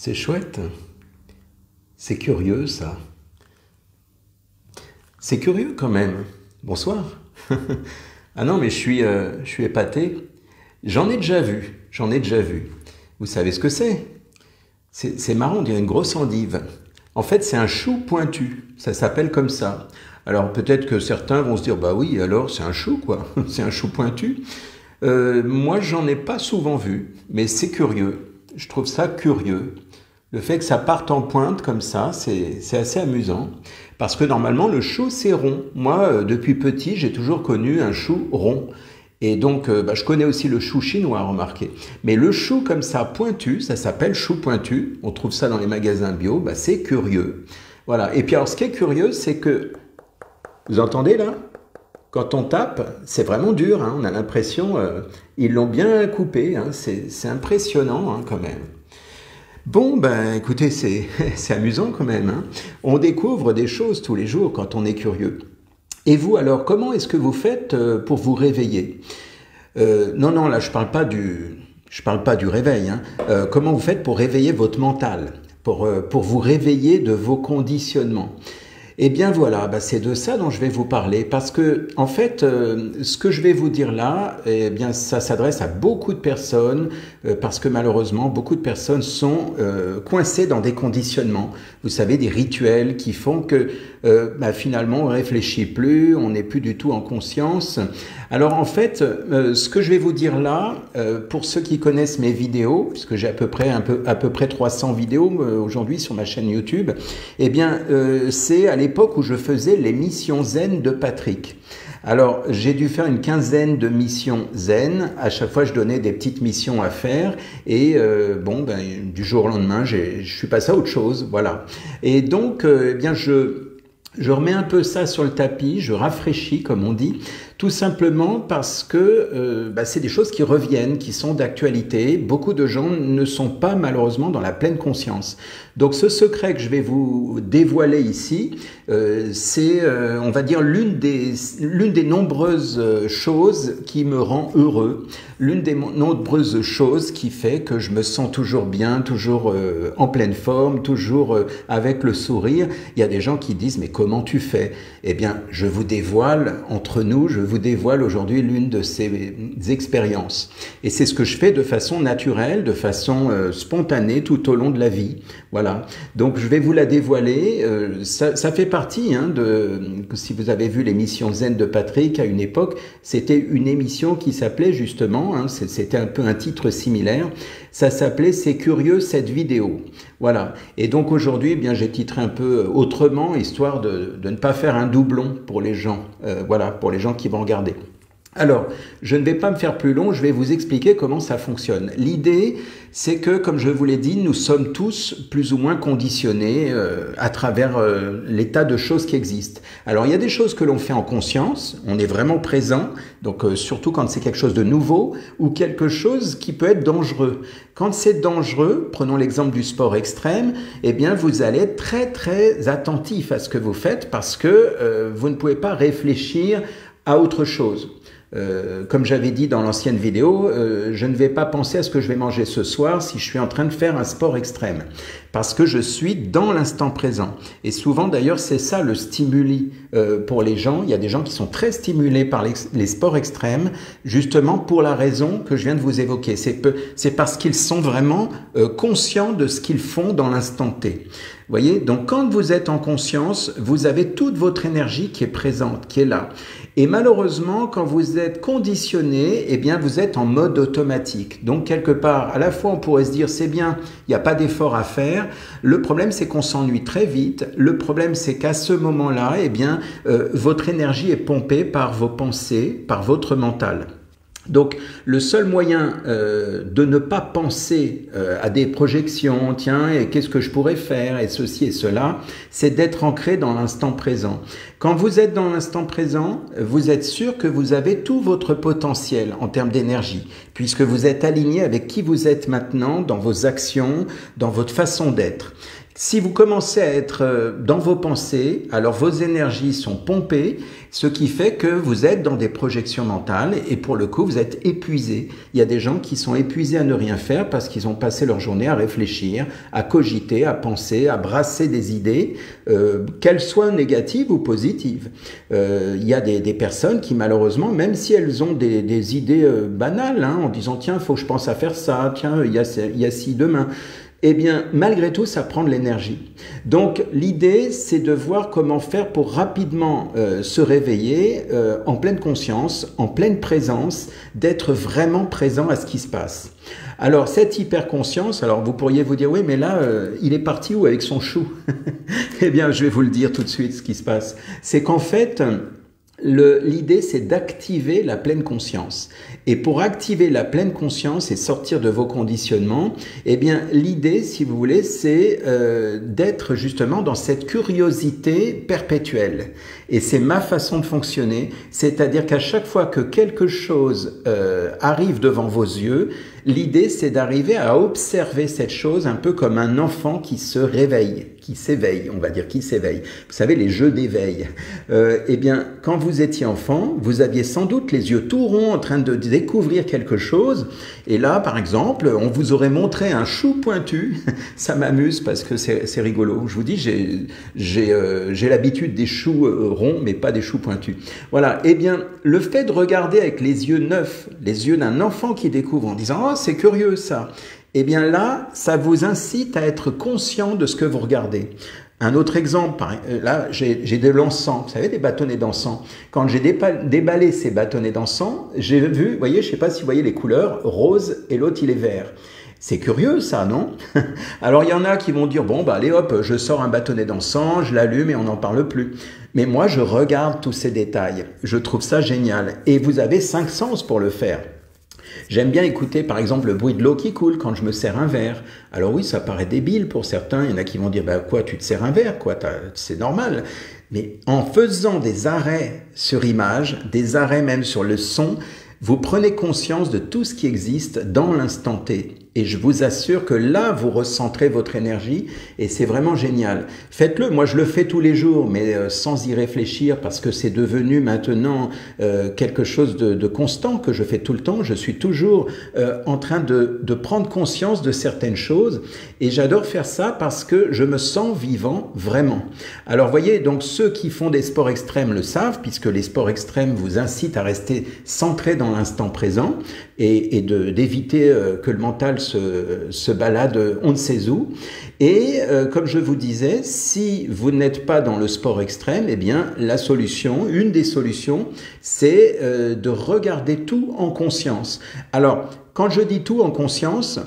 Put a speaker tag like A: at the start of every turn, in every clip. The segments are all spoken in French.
A: C'est chouette. C'est curieux, ça. C'est curieux quand même. Bonsoir. Ah non, mais je suis épaté. J'en ai déjà vu. J'en ai déjà vu. Vous savez ce que c'est? C'est marrant, on dirait une grosse endive. En fait, c'est un chou pointu. Ça s'appelle comme ça. Alors peut-être que certains vont se dire, bah oui, alors c'est un chou, quoi. C'est un chou pointu. Moi, j'en ai pas souvent vu, mais c'est curieux. Je trouve ça curieux. Le fait que ça parte en pointe comme ça, c'est assez amusant. Parce que normalement, le chou, c'est rond. Moi, depuis petit, j'ai toujours connu un chou rond. Et donc, je connais aussi le chou chinois, remarquez. Mais le chou comme ça, pointu, ça s'appelle chou pointu. On trouve ça dans les magasins bio. C'est curieux. Voilà. Et puis alors, ce qui est curieux, c'est que... Vous entendez là? Quand on tape, c'est vraiment dur. Hein. On a l'impression... ils l'ont bien coupé. Hein. C'est impressionnant hein, quand même. Bon, écoutez, c'est amusant quand même. Hein. On découvre des choses tous les jours quand on est curieux. Et vous, alors, comment est-ce que vous faites pour vous réveiller? Non, là, je parle pas du réveil. Hein. Comment vous faites pour réveiller votre mental, pour vous réveiller de vos conditionnements? Eh bien voilà, c'est de ça dont je vais vous parler parce que en fait, ce que je vais vous dire là, eh bien ça s'adresse à beaucoup de personnes parce que malheureusement beaucoup de personnes sont coincées dans des conditionnements. Vous savez, des rituels qui font que finalement on réfléchit plus, on n'est plus du tout en conscience. Alors en fait, ce que je vais vous dire là, pour ceux qui connaissent mes vidéos, puisque j'ai à peu près 300 vidéos aujourd'hui sur ma chaîne YouTube, eh bien c'est à l'époque où je faisais les missions zen de Patrick. Alors, j'ai dû faire une quinzaine de missions zen. À chaque fois, je donnais des petites missions à faire. Et du jour au lendemain, je suis passé à autre chose. Voilà. Et donc, je remets un peu ça sur le tapis, je rafraîchis, comme on dit, tout simplement parce que c'est des choses qui reviennent, qui sont d'actualité. Beaucoup de gens ne sont pas malheureusement dans la pleine conscience. Donc ce secret que je vais vous dévoiler ici, c'est, on va dire, l'une des nombreuses choses qui me rend heureux, l'une des nombreuses choses qui fait que je me sens toujours bien, toujours en pleine forme, toujours avec le sourire. Il y a des gens qui disent, mais comment tu fais? Eh bien, je vous dévoile, entre nous, je vous dévoile aujourd'hui l'une de ces expériences. Et c'est ce que je fais de façon naturelle, de façon spontanée tout au long de la vie. Voilà. Donc, je vais vous la dévoiler. Ça fait partie si vous avez vu l'émission Zen de Patrick à une époque, c'était une émission qui s'appelait justement, c'était un peu un titre similaire, ça s'appelait C'est curieux cette vidéo. Voilà. Et donc aujourd'hui, eh bien, j'ai titré un peu autrement, histoire de ne pas faire un doublon pour les gens, pour les gens qui vont regarder. Alors, je ne vais pas me faire plus long, je vais vous expliquer comment ça fonctionne. L'idée, c'est que, comme je vous l'ai dit, nous sommes tous plus ou moins conditionnés à travers l'état de choses qui existent. Alors, il y a des choses que l'on fait en conscience, on est vraiment présent, donc surtout quand c'est quelque chose de nouveau, ou quelque chose qui peut être dangereux. Quand c'est dangereux, prenons l'exemple du sport extrême, eh bien, vous allez être très, très attentif à ce que vous faites parce que vous ne pouvez pas réfléchir à autre chose. Comme j'avais dit dans l'ancienne vidéo, je ne vais pas penser à ce que je vais manger ce soir si je suis en train de faire un sport extrême. Parce que je suis dans l'instant présent. Et souvent d'ailleurs c'est ça le stimuli pour les gens. Il y a des gens qui sont très stimulés par les sports extrêmes, justement pour la raison que je viens de vous évoquer. C'est parce qu'ils sont vraiment conscients de ce qu'ils font dans l'instant T. Vous voyez, donc quand vous êtes en conscience, vous avez toute votre énergie qui est présente, qui est là. Et malheureusement, quand vous êtes conditionné, eh bien, vous êtes en mode automatique. Donc, quelque part, à la fois, on pourrait se dire, c'est bien, il n'y a pas d'effort à faire. Le problème, c'est qu'on s'ennuie très vite. Le problème, c'est qu'à ce moment-là, eh bien, votre énergie est pompée par vos pensées, par votre mental. Donc, le seul moyen de ne pas penser à des projections, tiens, et qu'est-ce que je pourrais faire, et ceci et cela, c'est d'être ancré dans l'instant présent. Quand vous êtes dans l'instant présent, vous êtes sûr que vous avez tout votre potentiel en termes d'énergie, puisque vous êtes aligné avec qui vous êtes maintenant, dans vos actions, dans votre façon d'être. Si vous commencez à être dans vos pensées, alors vos énergies sont pompées, ce qui fait que vous êtes dans des projections mentales et pour le coup, vous êtes épuisé. Il y a des gens qui sont épuisés à ne rien faire parce qu'ils ont passé leur journée à réfléchir, à cogiter, à penser, à brasser des idées, qu'elles soient négatives ou positives. Il y a des personnes qui malheureusement, même si elles ont des idées banales, hein, en disant tiens, faut que je pense à faire ça, tiens, il y a ci demain. Eh bien, malgré tout, ça prend de l'énergie. Donc, l'idée, c'est de voir comment faire pour rapidement se réveiller en pleine conscience, en pleine présence, d'être vraiment présent à ce qui se passe. Alors, cette hyper-conscience, alors vous pourriez vous dire, oui, mais là, il est parti où avec son chou? Eh bien, je vais vous le dire tout de suite, ce qui se passe. C'est qu'en fait, l'idée, c'est d'activer la pleine conscience. Et pour activer la pleine conscience et sortir de vos conditionnements, eh bien, l'idée, si vous voulez, c'est d'être justement dans cette curiosité perpétuelle. Et c'est ma façon de fonctionner, c'est-à-dire qu'à chaque fois que quelque chose arrive devant vos yeux, l'idée, c'est d'arriver à observer cette chose un peu comme un enfant qui se réveille, qui s'éveille, on va dire qui s'éveille. Vous savez, les jeux d'éveil. Eh bien, quand vous étiez enfant, vous aviez sans doute les yeux tout ronds en train de découvrir quelque chose. Et là, par exemple, on vous aurait montré un chou pointu. Ça m'amuse parce que c'est rigolo. Je vous dis, j'ai l'habitude des choux ronds, mais pas des choux pointus. Voilà. Eh bien, le fait de regarder avec les yeux neufs, les yeux d'un enfant qui découvre en disant « Oh, c'est curieux ça !» Eh bien là, ça vous incite à être conscient de ce que vous regardez. Un autre exemple, là, j'ai de l'encens, vous savez, des bâtonnets d'encens. Quand j'ai déballé ces bâtonnets d'encens, j'ai vu, vous voyez, je ne sais pas si vous voyez les couleurs, rose et l'autre il est vert. C'est curieux ça, non? Alors il y en a qui vont dire, bon, bah allez hop, je sors un bâtonnet d'encens, je l'allume et on n'en parle plus. Mais moi, je regarde tous ces détails. Je trouve ça génial. Et vous avez 5 sens pour le faire. J'aime bien écouter par exemple le bruit de l'eau qui coule quand je me sers un verre. Alors oui, ça paraît débile pour certains, il y en a qui vont dire bah quoi, tu te sers un verre, quoi, c'est normal. Mais en faisant des arrêts sur image, des arrêts même sur le son, vous prenez conscience de tout ce qui existe dans l'instant T. Et je vous assure que là, vous recentrez votre énergie et c'est vraiment génial. Faites-le, moi je le fais tous les jours, mais sans y réfléchir parce que c'est devenu maintenant quelque chose de constant que je fais tout le temps. Je suis toujours en train de prendre conscience de certaines choses et j'adore faire ça parce que je me sens vivant vraiment. Alors voyez, donc ceux qui font des sports extrêmes le savent puisque les sports extrêmes vous incitent à rester centré dans l'instant présent et d'éviter que le mental se balade on ne sait où. Et comme je vous disais, si vous n'êtes pas dans le sport extrême, eh bien la solution, une des solutions, c'est de regarder tout en conscience. Alors, quand je dis tout en conscience,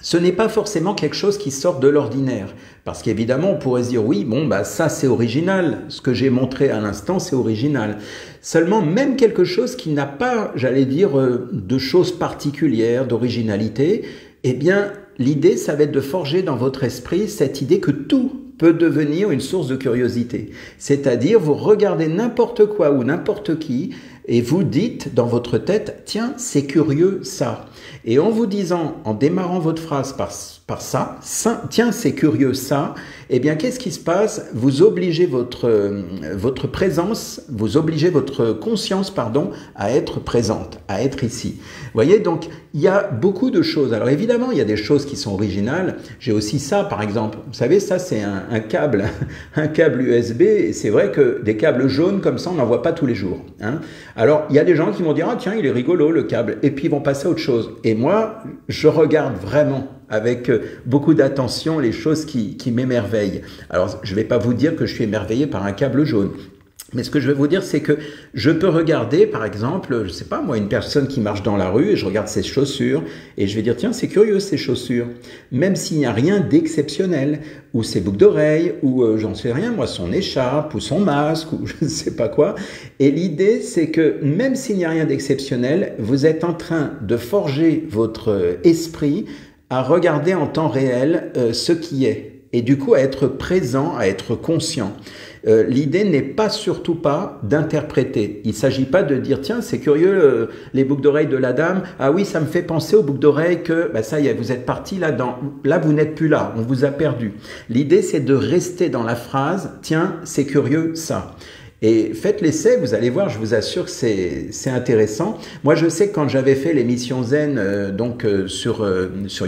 A: ce n'est pas forcément quelque chose qui sort de l'ordinaire. Parce qu'évidemment, on pourrait se dire, oui, bon, bah ça c'est original. Ce que j'ai montré à l'instant, c'est original. Seulement, même quelque chose qui n'a pas, j'allais dire, de choses particulières, d'originalité, eh bien, l'idée, ça va être de forger dans votre esprit cette idée que tout peut devenir une source de curiosité. C'est-à-dire, vous regardez n'importe quoi ou n'importe qui et vous dites dans votre tête, tiens, c'est curieux ça. Et en vous disant, en démarrant votre phrase par ça, tiens, c'est curieux ça, eh bien, qu'est-ce qui se passe? Vous obligez votre présence, vous obligez votre conscience, pardon, à être présente, à être ici. Vous voyez, donc, il y a beaucoup de choses. Alors, évidemment, il y a des choses qui sont originales. J'ai aussi ça, par exemple. Vous savez, ça, c'est un câble, un câble USB. Et c'est vrai que des câbles jaunes comme ça, on n'en voit pas tous les jours. Hein. Alors, il y a des gens qui vont dire, ah tiens, il est rigolo, le câble. Et puis, ils vont passer à autre chose. Et moi, je regarde vraiment avec beaucoup d'attention les choses qui m'émerveillent. Alors, je ne vais pas vous dire que je suis émerveillé par un câble jaune. Mais ce que je vais vous dire, c'est que je peux regarder, par exemple, je ne sais pas moi, une personne qui marche dans la rue et je regarde ses chaussures et je vais dire, tiens, c'est curieux ces chaussures. Même s'il n'y a rien d'exceptionnel, ou ses boucles d'oreilles, ou j'en sais rien, moi, son écharpe, ou son masque, ou je ne sais pas quoi. Et l'idée, c'est que même s'il n'y a rien d'exceptionnel, vous êtes en train de forger votre esprit à regarder en temps réel ce qui est. Et du coup, à être présent, à être conscient. L'idée n'est pas surtout pas d'interpréter. Il ne s'agit pas de dire tiens c'est curieux les boucles d'oreilles de la dame, ah oui ça me fait penser aux boucles d'oreilles que ça y est vous êtes parti là-dedans, là vous n'êtes plus là, on vous a perdu. L'idée c'est de rester dans la phrase tiens c'est curieux ça. Et faites l'essai, vous allez voir, je vous assure que c'est intéressant. Moi, je sais que quand j'avais fait l'émission Zen sur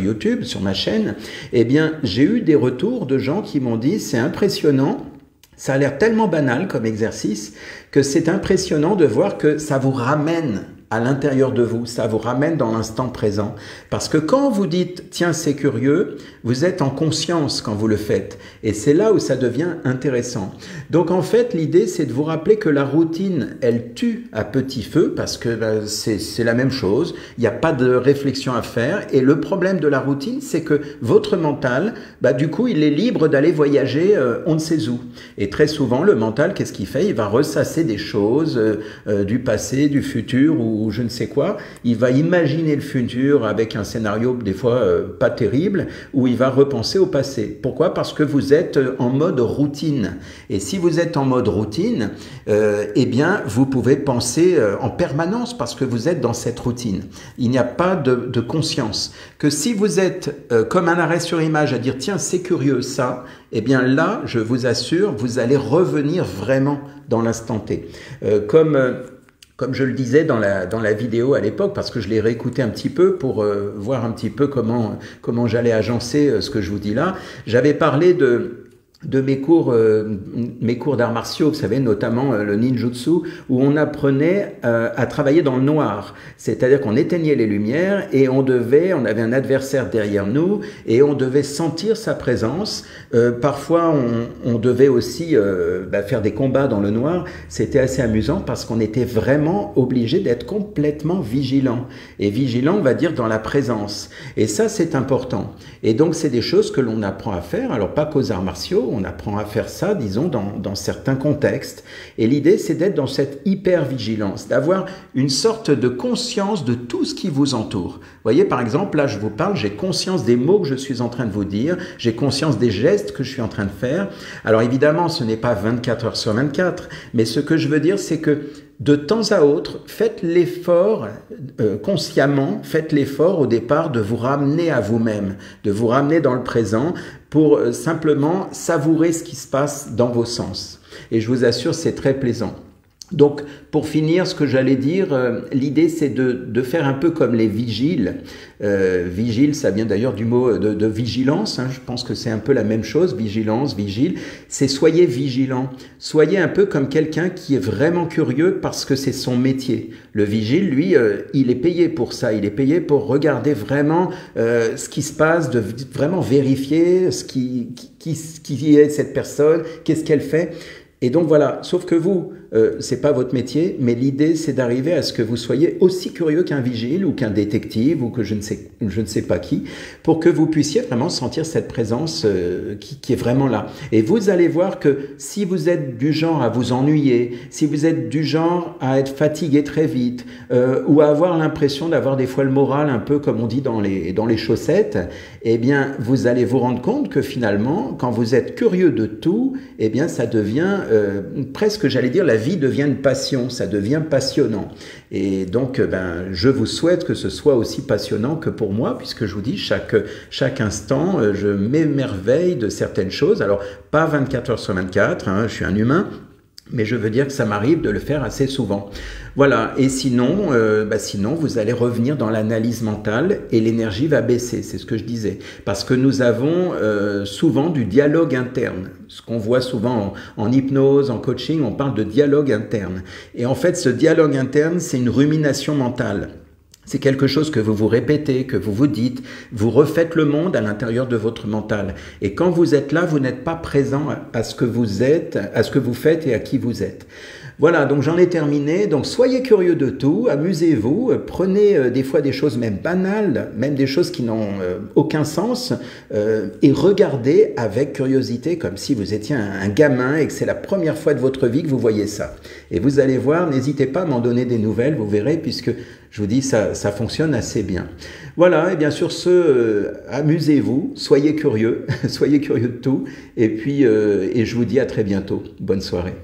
A: YouTube, sur ma chaîne, eh bien, j'ai eu des retours de gens qui m'ont dit c'est impressionnant. Ça a l'air tellement banal comme exercice que c'est impressionnant de voir que ça vous ramène à l'intérieur de vous, ça vous ramène dans l'instant présent. Parce que quand vous dites « tiens, c'est curieux », vous êtes en conscience quand vous le faites. Et c'est là où ça devient intéressant. Donc en fait, l'idée, c'est de vous rappeler que la routine, elle tue à petit feu parce que c'est la même chose. Il n'y a pas de réflexion à faire. Et le problème de la routine, c'est que votre mental, du coup, il est libre d'aller voyager on ne sait où. Et très souvent, le mental, qu'est-ce qu'il fait? Il va ressasser des choses du passé, du futur ou je ne sais quoi. Il va imaginer le futur avec un scénario des fois pas terrible où il va repenser au passé. Pourquoi? Parce que vous êtes en mode routine. Et si vous êtes en mode routine, eh bien, vous pouvez penser en permanence parce que vous êtes dans cette routine. Il n'y a pas de conscience. Que si vous être comme un arrêt sur image à dire tiens, c'est curieux ça, eh bien là, je vous assure, vous allez revenir vraiment dans l'instant T. Comme je le disais dans la vidéo à l'époque, parce que je l'ai réécouté un petit peu pour voir un petit peu comment j'allais agencer ce que je vous dis là, j'avais parlé de mes cours d'arts martiaux, vous savez, notamment le ninjutsu, où on apprenait à travailler dans le noir. C'est-à-dire qu'on éteignait les lumières et on avait un adversaire derrière nous et on devait sentir sa présence. Parfois, on devait aussi faire des combats dans le noir. C'était assez amusant parce qu'on était vraiment obligé d'être complètement vigilant. Et vigilant, on va dire, dans la présence. Et ça, c'est important. Et donc, c'est des choses que l'on apprend à faire. Alors, pas qu'aux arts martiaux, on apprend à faire ça, disons, dans certains contextes. Et l'idée, c'est d'être dans cette hyper-vigilance, d'avoir une sorte de conscience de tout ce qui vous entoure. Vous voyez, par exemple, là, je vous parle, j'ai conscience des mots que je suis en train de vous dire, j'ai conscience des gestes que je suis en train de faire. Alors, évidemment, ce n'est pas 24 heures sur 24, mais ce que je veux dire, c'est que de temps à autre, faites l'effort consciemment, faites l'effort au départ de vous ramener à vous-même, de vous ramener dans le présent pour simplement savourer ce qui se passe dans vos sens. Et je vous assure, c'est très plaisant. Donc, pour finir, ce que j'allais dire, l'idée c'est de faire un peu comme les vigiles. Vigile, ça vient d'ailleurs du mot de vigilance, hein, je pense que c'est un peu la même chose, vigilance, vigile, c'est soyez vigilant. Soyez un peu comme quelqu'un qui est vraiment curieux parce que c'est son métier. Le vigile, lui, il est payé pour ça, il est payé pour regarder vraiment ce qui se passe, de vraiment vérifier qui est cette personne, qu'est-ce qu'elle fait. Et donc voilà, sauf que vous, c'est pas votre métier, mais l'idée c'est d'arriver à ce que vous soyez aussi curieux qu'un vigile ou qu'un détective ou que je ne sais pas qui, pour que vous puissiez vraiment sentir cette présence qui est vraiment là. Et vous allez voir que si vous êtes du genre à vous ennuyer, si vous êtes du genre à être fatigué très vite, ou à avoir l'impression d'avoir des fois le moral un peu comme on dit dans les chaussettes, eh bien vous allez vous rendre compte que finalement, quand vous êtes curieux de tout, eh bien ça devient presque, j'allais dire, la vie devient une passion, ça devient passionnant. Et donc, je vous souhaite que ce soit aussi passionnant que pour moi, puisque je vous dis, chaque instant, je m'émerveille de certaines choses. Alors, pas 24 heures sur 24, hein, je suis un humain, mais je veux dire que ça m'arrive de le faire assez souvent. Voilà, et sinon, sinon vous allez revenir dans l'analyse mentale et l'énergie va baisser, c'est ce que je disais. Parce que nous avons souvent du dialogue interne. Ce qu'on voit souvent en hypnose, en coaching, on parle de dialogue interne. Et en fait, ce dialogue interne, c'est une rumination mentale. C'est quelque chose que vous vous répétez, que vous vous dites, vous refaites le monde à l'intérieur de votre mental. Et quand vous êtes là, vous n'êtes pas présent à ce que vous êtes, à ce que vous faites et à qui vous êtes. Voilà, donc j'en ai terminé. Donc soyez curieux de tout, amusez-vous, prenez des fois des choses même banales, même des choses qui n'ont aucun sens, et regardez avec curiosité comme si vous étiez un gamin et que c'est la première fois de votre vie que vous voyez ça. Et vous allez voir, n'hésitez pas à m'en donner des nouvelles, vous verrez, puisque je vous dis, ça fonctionne assez bien. Voilà, et bien sur ce, amusez-vous, soyez curieux, soyez curieux de tout, et puis et je vous dis à très bientôt. Bonne soirée.